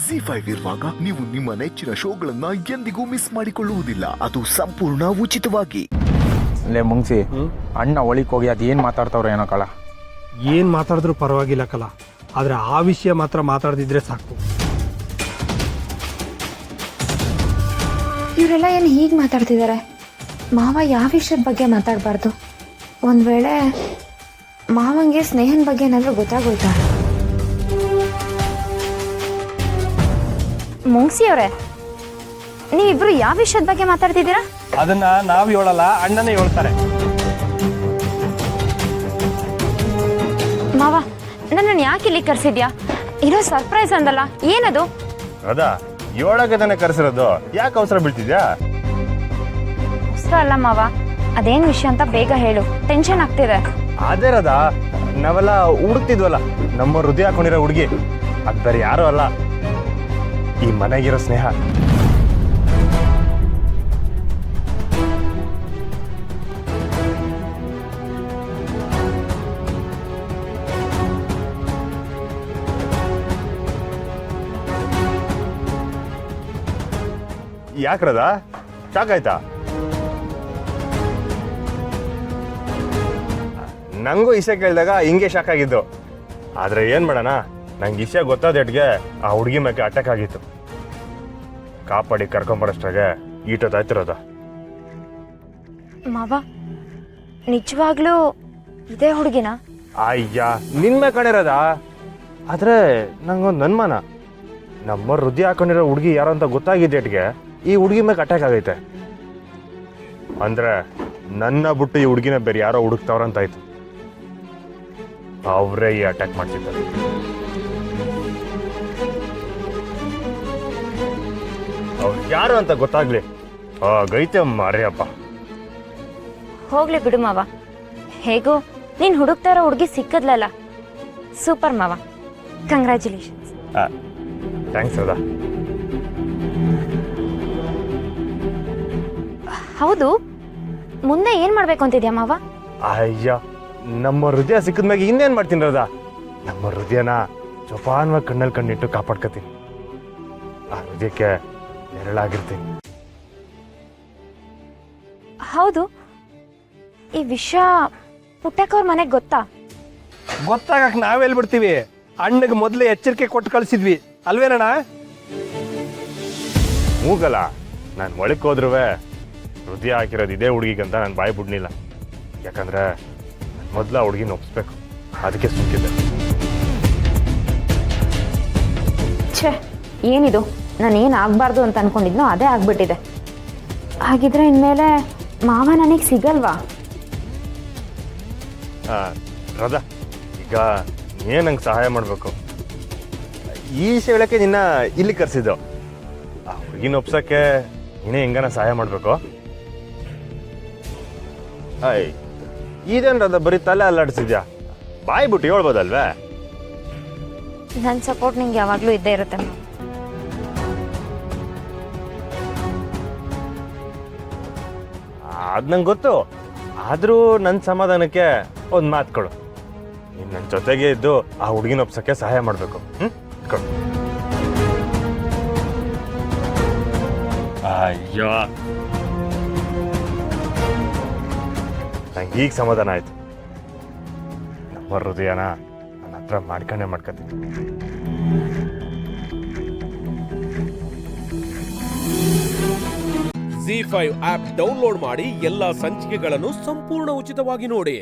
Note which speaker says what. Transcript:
Speaker 1: ಜಿ5 ಇರುವಾಗ ನೀವು ನಿಮ್ಮ ನೆಚ್ಚಿನ ಶೋಗಳನ್ನ ಎಂದಿಗೂ ಮಿಸ್ ಮಾಡಿಕೊಳ್ಳುವುದಿಲ್ಲ. ಅದು ಸಂಪೂರ್ಣ ಉಚಿತವಾಗಿ.
Speaker 2: ಲೇ ಮುಂಗ್ಸಿ, ಅಣ್ಣ ಒಳಿಕ್ ಹೋಗಿ ಅದೇನು ಮಾತಾಡ್ತಾವ್ರೆ ಏನೋ ಕಳ.
Speaker 3: ಏನು ಮಾತಾಡಿದ್ರು ಪರವಾಗಿಲ್ಲ ಕಲ, ಆದರೆ ಆ ವಿಷಯ ಮಾತ್ರ ಮಾತಾಡ್ದಿದ್ರೆ ಸಾಕು.
Speaker 4: ಇವರೆಲ್ಲ ಏನು ಹೀಗೆ ಮಾತಾಡ್ತಿದ್ದಾರೆ? ಮಾವ ಯಾವ ವಿಷಯದ ಬಗ್ಗೆ ಮಾತಾಡಬಾರ್ದು? ಒಂದು ವೇಳೆ ಮಾವಂಗೆ ಸ್ನೇಹನ ಬಗ್ಗೆ ಏನಾದರೂ ಗೊತ್ತಾಗೋಯ್ತಾ? ಮುಂಗ್ಸಿ ಅವರೇ, ನೀವಿಬ್ರು ಯಾವ ವಿಷಯದ ಬಗ್ಗೆ ಮಾತಾಡ್ತಿದ್ದೀರಾ?
Speaker 3: ಅದನ್ನ ನಾವು ಹೇಳಲ್ಲ, ಅಣ್ಣನೇ ಹೇಳ್ತಾರೆ.
Speaker 4: ಮಾವ, ನನ್ನನ್ನು ಯಾಕೆ ಇಲ್ಲಿ ಕರೆಸಿದ್ಯಾ? ಇರೋ ಸರ್ಪ್ರೈಸ್ ಅಂದಲ್ಲ, ಏನದು?
Speaker 5: ಅದಾ ಏಳಕ್ಕೆ ತಾನೇ ಕರೆಸಿರೋದು, ಯಾಕೆ ಅವಸರ ಬೀಳ್ತಿದ್ಯಾ?
Speaker 4: ಅವಸರ ಅಲ್ಲ ಮಾವ, ಅದೇನು ವಿಷಯ ಅಂತ ಬೇಗ ಹೇಳು, ಟೆನ್ಷನ್ ಆಗ್ತಿದೆ.
Speaker 5: ಅದೇ ರದಾ, ನಾವೆಲ್ಲ ಹುಡುಕ್ತಿದ್ವಲ್ಲ ನಮ್ಮ ಹೃದಯ ಹಾಕೊಂಡಿರೋ ಹುಡುಗಿ, ಅದು ಬೇರೆ ಯಾರು ಅಲ್ಲ, ಈ ಮನೆಗಿರೋ ಸ್ನೇಹ. ಯಾಕ್ರದ ಶಾಕ್ ಆಯ್ತಾ? ನಂಗೂ ಇಷ್ಟ ಕೇಳಿದಾಗ ಹಿಂಗೆ ಶಾಕ್ ಆಗಿದ್ದು. ಆದ್ರೆ ಏನ್ ಮಾಡೋಣ, ನಂಗೆ ಇಷ್ಟ ಗೊತ್ತಾದೇಟ್ಗೆ ಆ ಹುಡುಗಿ ಮೇಲೆ ಅಟ್ಯಾಕ್ ಆಗಿತ್ತು. ಕಾಪಾಡಿ ಕರ್ಕೊಂಬರಷ್ಟಾಗೆ ಈಟೊತ್ತಾಯ್ತಿರೋದ.
Speaker 4: ಮಾವ, ನಿಜವಾಗ್ಲೂ ಇದೇ ಹುಡುಗಿನ?
Speaker 5: ಅಯ್ಯ, ನಿನ್ ಮೇಲೆ ಕಣಿರೋದ. ಆದ್ರೆ ನಂಗೊಂದು ಅನುಮಾನ, ನಮ್ಮ ಹೃದಯ ಹಾಕೊಂಡಿರೋ ಹುಡುಗಿ ಯಾರು ಅಂತ ಗೊತ್ತಾಗಿದ್ದೇಟ್ಗೆ ಈ ಹುಡುಗಿ ಮೇಲೆ ಅಟ್ಯಾಕ್ ಆಗೈತೆ. ಅಂದ್ರೆ ನನ್ನ ಬಿಟ್ಟು ಈ ಹುಡುಗಿನ ಬೇರೆ ಯಾರೋ ಹುಡುಕ್ತಾವ್ರಂತಾಯ್ತು. ಅವರೇ ಈ ಅಟ್ಯಾಕ್ ಮಾಡ್ತಿದ್ದಾರೆ. ಅವ್ರು ಯಾರು ಅಂತ ಗೊತ್ತಾಗ್ಲಿ, ಗೈತೆ ಮಾರಿಯಪ್ಪ.
Speaker 4: ಹೋಗ್ಲಿ ಬಿಡು ಮಾವ, ಹೇಗೋ ನೀನ್ ಹುಡುಕ್ತಾ ಇರೋ ಹುಡುಗಿ ಸಿಕ್ಕದ್ಲಲ್ಲ, ಸೂಪರ್ ಮಾವ, ಕಂಗ್ರ್ಯಾಚುಲೇಷನ್ಸ್.
Speaker 5: ಥ್ಯಾಂಕ್ಸ್ ಹೌದಾ.
Speaker 4: ಹೌದು, ಮುಂದೆ ಏನ್ ಮಾಡ್ಬೇಕು ಅಂತಿದ್ಯಾ ಮಾವ?
Speaker 5: ಅಯ್ಯ, ನಮ್ಮ ಹೃದಯ ಸಿಕ್ಕಿದ್ಮ್ಯಾಗ ಇನ್ನೇನ್ ಮಾಡ್ತೀನಿ ರದಾ, ನಮ್ಮ ಹೃದಯನ ಜೋಪಾನವಾಗಿ ಕಣ್ಣಲ್ಲಿ ಕಣ್ಣಿಟ್ಟು ಕಾಪಾಡ್ಕತೀನಿ. ಆ ಹೃದಯಕ್ಕೆ ನೆರಳಾಗಿರ್ತೀನಿ.
Speaker 4: ಹೌದು, ಈ ವಿಷಯ ಪುಟ್ಟಕ್ಕವ್ರ ಮನೆಗೆ ಗೊತ್ತಾ?
Speaker 3: ಗೊತ್ತಾಗಕ್ಕೆ ನಾವೆಲ್ಲಿ ಬಿಡ್ತೀವಿ? ಅಣ್ಣಗೆ ಮೊದಲೇ ಎಚ್ಚರಿಕೆ ಕೊಟ್ಟು ಕಳಿಸಿದ್ವಿ ಅಲ್ವೇನಣ್ಣ?
Speaker 5: ಮೂಗಲ್ಲ, ನಾನು ಒಳಕ್ಕೆ ಹೋದ್ರುವೆ ಹೃದಯ ಹಾಕಿರೋದು ಇದೇ ಹುಡುಗಿಗಂತ ನಾನು ಬಾಯಿ ಬಿಡ್ನಿಲ್ಲ. ಯಾಕಂದ್ರೆ ಮೊದಲ ಹುಡುಗಿನ ಒಪ್ಪಿಸ್ಬೇಕು, ಅದಕ್ಕೆ ಸುಮ್ಕಿದ್ದೆ.
Speaker 4: ಛೇ, ಏನಿದು? ನಾನೇನು ಆಗಬಾರ್ದು ಅಂತ ಅನ್ಕೊಂಡಿದ್ನೋ ಅದೇ ಆಗ್ಬಿಟ್ಟಿದೆ. ಹಾಗಿದ್ರೆ ಇನ್ಮೇಲೆ ಮಾವ ನನಗೆ ಸಿಗಲ್ವಾ?
Speaker 5: ರದಾ, ಈಗ ನೀನು ನಂಗೆ ಸಹಾಯ ಮಾಡಬೇಕು. ಈ ವಿಷಯ ಹೇಳಕ್ಕೆ ನಿನ್ನ ಇಲ್ಲಿ ಕರೆಸಿದ್ದು. ಆ ಹುಡುಗಿನ ಒಪ್ಸಕ್ಕೆ ನೀನೇ ಹೆಂಗನ ಸಹಾಯ ಮಾಡಬೇಕು. ಇದೇನು ರದಾ, ಬರೀ ತಲೆ ಅಲ್ಲಾಡಿಸಿದ್ಯಾ? ಬಾಯಿ ಬಿಟ್ಟು ಹೇಳ್ಬೋದಲ್ವೇ?
Speaker 4: ನನ್ನ ಸಪೋರ್ಟ್ ನಿಂಗೆ ಯಾವಾಗಲೂ ಇದ್ದೇ ಇರುತ್ತೆ.
Speaker 5: ಅದು ನಂಗೆ ಗೊತ್ತು. ಆದರೂ ನನ್ನ ಸಮಾಧಾನಕ್ಕೆ ಒಂದು ಮಾತು ಕೊಡು. ನೀನು ನನ್ನ ಜೊತೆಗೆ ಇದ್ದು ಆ ಹುಡುಗಿನ ಒಪ್ಸಕ್ಕೆ ಸಹಾಯ ಮಾಡಬೇಕು. ಕೊಡು. ಅಯ್ಯೋ, ನಂಗೆ ಈಗ ಸಮಾಧಾನ ಆಯ್ತು. ನಮ್ಮ ಹೃದಯನ ನನ್ನ ಹತ್ರ ಮಾಡ್ಕೊತೀನಿ.
Speaker 6: ಜಿ5 ಆಪ್ ಡೌನ್ಲೋಡ್ ಮಾಡಿ ಎಲ್ಲಾ ಸಂಚಿಕೆಗಳನ್ನು ಸಂಪೂರ್ಣ ಉಚಿತವಾಗಿ ನೋಡಿ.